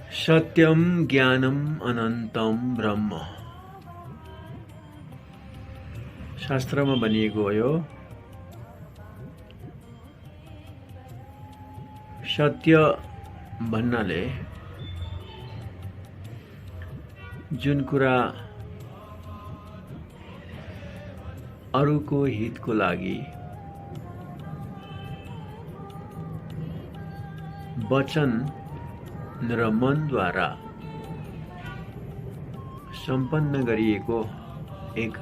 सत्यम ज्ञानम अनन्तम ब्रह्म। शास्त्रमा भनिएको हो यो सत्य भन्नाले जुन कुरा अरूको हितको लागि वचन र मनद्वारा सम्पन्न गरिएको एक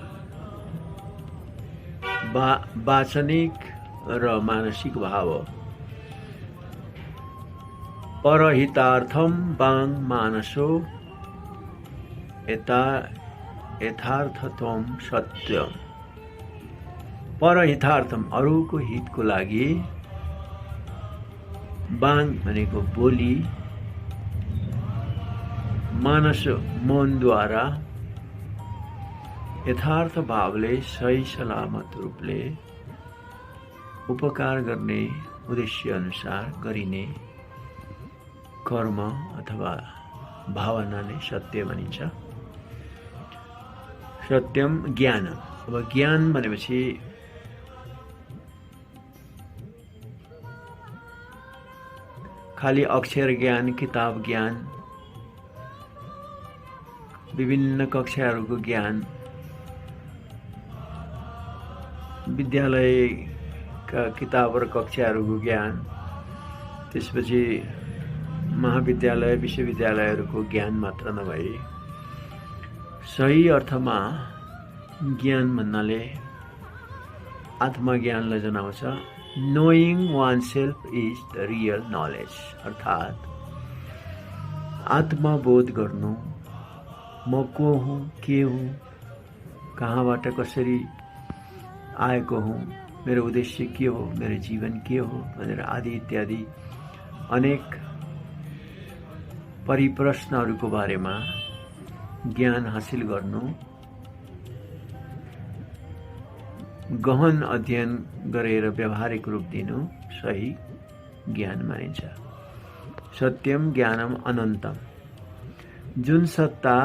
वाचनिक र मानसिक भाव हो। परहितार्थम वाङ् मानसो यथार्थत्वम सत्यम। परहितार्थम अरूको हितको लागि, वाङ् भनेको बोली, मानस मनद्वारा यथार्थ भावले सही सलामत रूपले उपकार गर्ने उद्देश्य अनुसार गरिने कर्म अथवा भावनाले सत्य भनिन्छ। सत्यम ज्ञानम। अब ज्ञान भनेपछि खाली अक्षर ज्ञान, किताब ज्ञान, विभिन्न कक्षाहरूको ज्ञान, विद्यालयका किताब र कक्षाहरूको ज्ञान, त्यसपछि महाविद्यालय विश्वविद्यालयहरूको ज्ञान मात्र नभई सही अर्थमा ज्ञान भन्नाले आत्मज्ञानलाई जनाउँछ। Knowing one self is the real knowledge. अर्थात् आत्मबोध गर्नु, म को हुँ, के हुँ, कहाँबाट कसरी आएको हुँ, मेरो उद्देश्य के हो, मेरो जीवन के हो भनेर आदि इत्यादि अनेक परिप्रश्नहरूको बारेमा ज्ञान हासिल गर्नु, गहन अध्ययन गरेर व्यावहारिक रूप दिनु सही ज्ञान मानिन्छ। सत्यम ज्ञानम अनन्तम। जुन सत्ता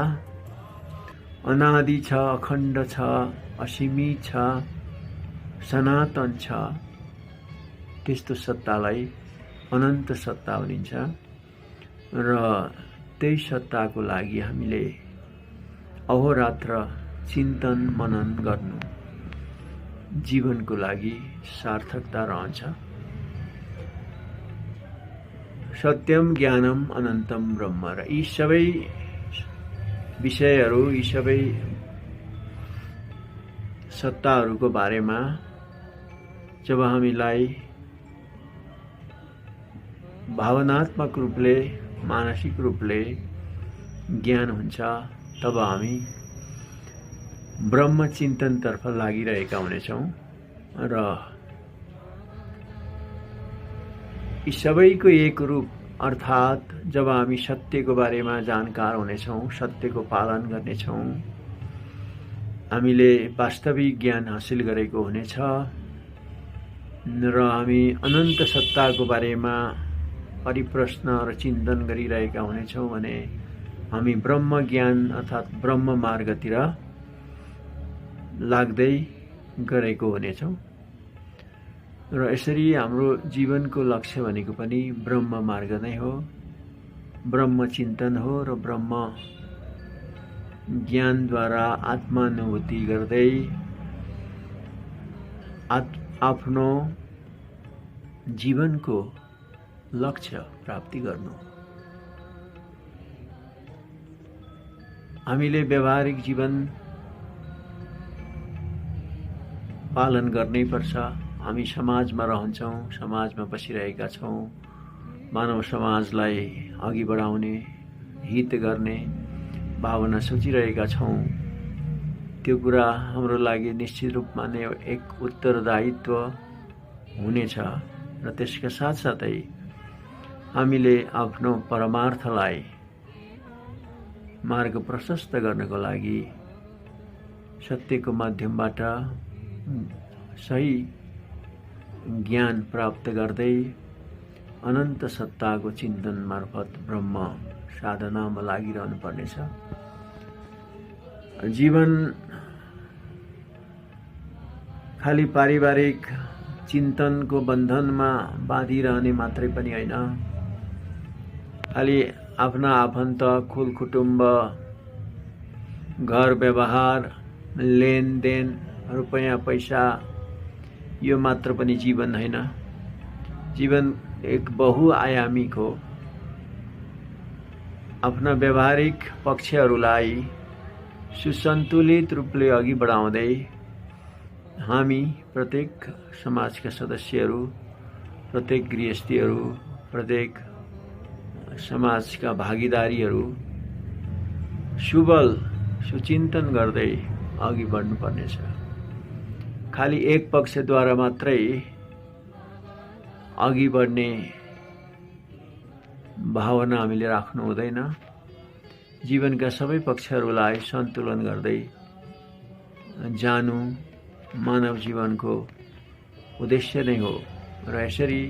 अनादि छ, अखण्ड छ, असीमित छ, सनातन छ, त्यस्तो सत्तालाई अनन्त सत्ता भनिन्छ। र त्यही सत्ताको लागि हामीले अहोरात्र चिन्तन मनन गर्नु जीवनको लागि सार्थकता रहन्छ। सत्यम ज्ञानम अनन्तम ब्रह्म। र यी सबै विषयहरू, यी सबै सत्ताहरूको बारेमा जब हामीलाई भावनात्मक रूपले, मानसिक रूपले ज्ञान हुन्छ, तब हामी ब्रह्म चिन्तनतर्फ लागिरहेका हुनेछौँ। र यी सबैको एक रूप अर्थात् जब हामी सत्यको बारेमा जानकार हुनेछौँ, सत्यको पालन गर्नेछौँ, हामीले वास्तविक ज्ञान हासिल गरेको हुनेछ र हामी अनन्त सत्ताको बारेमा परिप्रश्न र चिन्तन गरिरहेका हुनेछौँ भने हामी ब्रह्म ज्ञान अर्थात् ब्रह्म मार्गतिर लाग्दै गरेको हुनेछौँ। र यसरी हाम्रो जीवनको लक्ष्य भनेको पनि ब्रह्म मार्ग नै हो, ब्रह्म चिन्तन हो र ब्रह्म ज्ञानद्वारा आत्मानुभूति गर्दै आफ्नो जीवनको लक्ष्य प्राप्ति गर्नु। हामीले व्यावहारिक जीवन पालन गर्नै पर्छ। हामी समाजमा रहन्छौँ, समाजमा बसिरहेका छौँ, मानव समाजलाई अघि बढाउने, हित गर्ने भावना सोचिरहेका छौँ। त्यो कुरा हाम्रो लागि निश्चित रूपमा नै एक उत्तरदायित्व हुनेछ र त्यसका साथसाथै हामीले आफ्नो परमार्थलाई मार्ग प्रशस्त गर्नको लागि सत्यको माध्यमबाट सही ज्ञान प्राप्त गर्दै अनन्त सत्ताको चिन्तन मार्फत ब्रह्म साधनामा लागिरहनु पर्नेछ। जीवन खाली पारिवारिक चिन्तनको बन्धनमा बाँधिरहने मात्रै पनि होइन, खाली आफ्ना आफन्त कुल कुटुम्ब घर व्यवहार लेनदेन रुपैयाँ पैसा यो मात्र पनि जीवन होइन। जीवन एक बहुआयामिक हो। आफ्ना व्यावहारिक पक्षहरूलाई सुसन्तुलित रूपले अघि बढाउँदै हामी प्रत्येक समाजका सदस्यहरू, प्रत्येक गृहस्थीहरू, प्रत्येक समाजका भागीदारीहरू सुबल सुचिन्तन गर्दै अघि बढ्नुपर्नेछ। खाली एक पक्षद्वारा मात्रै अघि बढ्ने भावना हामीले राख्नु हुँदैन। जीवनका सबै पक्षहरूलाई सन्तुलन गर्दै जानु मानव जीवनको उद्देश्य नै हो। र यसरी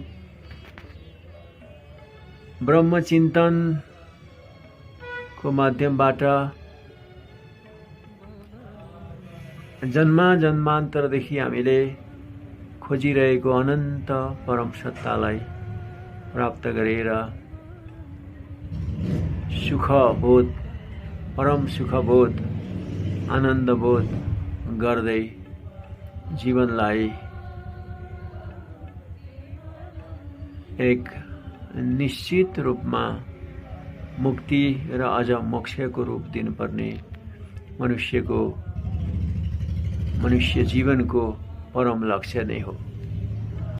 ब्रह्मचिन्तनको माध्यमबाट जन्मान्तरदेखि हामीले खोजिरहेको अनन्त परम सत्तालाई प्राप्त गरेर सुखबोध, परम सुखबोध, आनन्दबोध गर्दै जीवनलाई एक निश्चित रूपमा मुक्ति र अझ मोक्षको रूप दिनुपर्ने मनुष्य जीवनको परम लक्ष्य नै हो।